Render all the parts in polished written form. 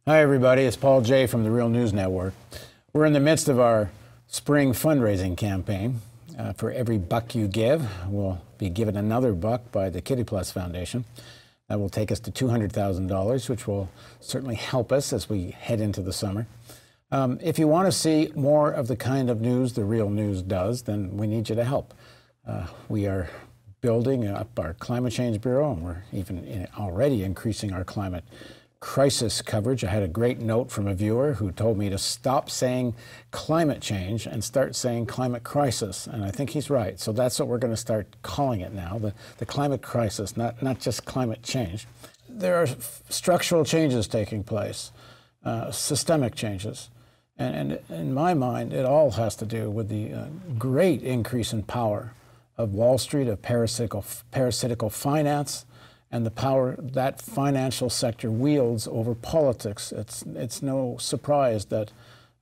Hi, everybody. It's Paul J. from the Real News Network. We're in the midst of our spring fundraising campaign. For every buck you give, we'll be given another buck by the Kitty Plus Foundation. That will take us to $200,000, which will certainly help us as we head into the summer. If you want to see more of the kind of news the Real News does, then we need you to help. We are building up our Climate Change Bureau, and we're even already increasing our climate crisis coverage. I had a great note from a viewer who told me to stop saying climate change and start saying climate crisis, and I think he's right. So that's what we're going to start calling it now, the climate crisis, not just climate change. There are structural changes taking place, systemic changes, and in my mind, it all has to do with the great increase in power of Wall Street, of parasitical finance, and the power that financial sector wields over politics. It's no surprise that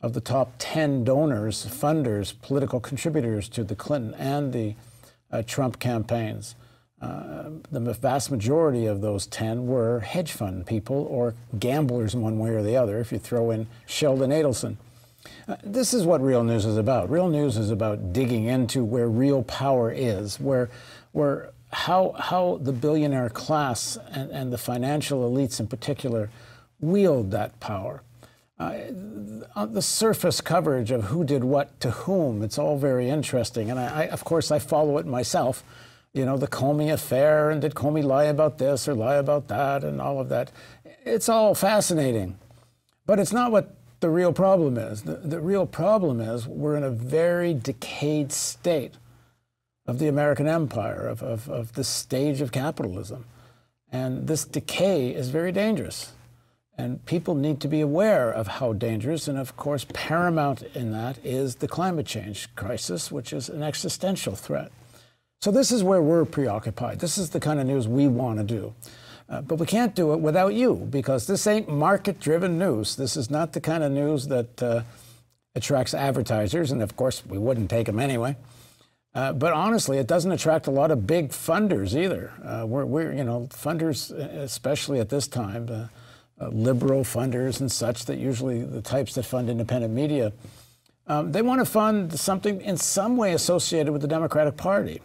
of the top 10 donors, funders, political contributors to the Clinton and the Trump campaigns, the vast majority of those 10 were hedge fund people or gamblers in one way or the other, if you throw in Sheldon Adelson. This is what Real News is about. Real News is about digging into where real power is, how the billionaire class and the financial elites in particular wield that power. On the surface coverage of who did what to whom, it's all very interesting. And of course, I follow it myself. You know, the Comey affair, and did Comey lie about this or lie about that, and all of that. It's all fascinating. But it's not what the real problem is. The real problem is we're in a very decayed state of the American empire, of this stage of capitalism. And this decay is very dangerous. And people need to be aware of how dangerous. And of course, paramount in that is the climate change crisis, which is an existential threat. So this is where we're preoccupied. This is the kind of news we want to do. But we can't do it without you, because this ain't market-driven news. This is not the kind of news that attracts advertisers. And of course, we wouldn't take them anyway. But honestly, it doesn't attract a lot of big funders either. We're funders, especially at this time, liberal funders and such, that usually the types that fund independent media, they want to fund something in some way associated with the Democratic Party,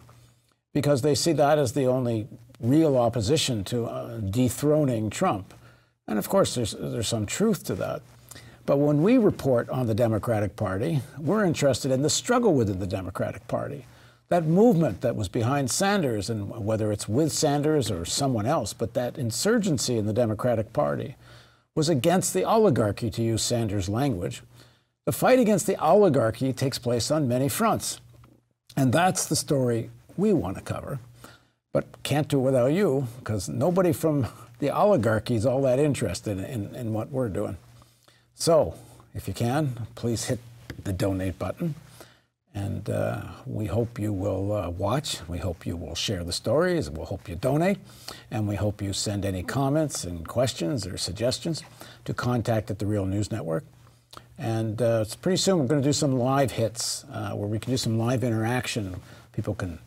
because they see that as the only real opposition to dethroning Trump. And of course, there's some truth to that. But when we report on the Democratic Party, we're interested in the struggle within the Democratic Party. That movement that was behind Sanders, and whether it's with Sanders or someone else, but that insurgency in the Democratic Party was against the oligarchy, to use Sanders' language. The fight against the oligarchy takes place on many fronts. And that's the story we want to cover. But can't do it without you, because nobody from the oligarchy is all that interested in what we're doing. So, if you can, please hit the donate button. And we hope you will watch. We hope you will share the stories. We hope you donate. And we hope you send any comments and questions or suggestions to contact at the Real News Network. And pretty soon we're going to do some live hits where we can do some live interaction. People can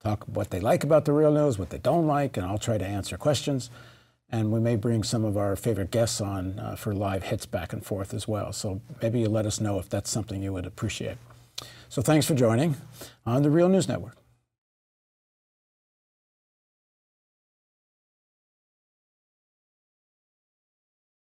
talk what they like about the Real News, what they don't like, and I'll try to answer questions. And we may bring some of our favorite guests on for live hits back and forth as well. So maybe you let us know if that's something you would appreciate. So thanks for joining on the Real News Network.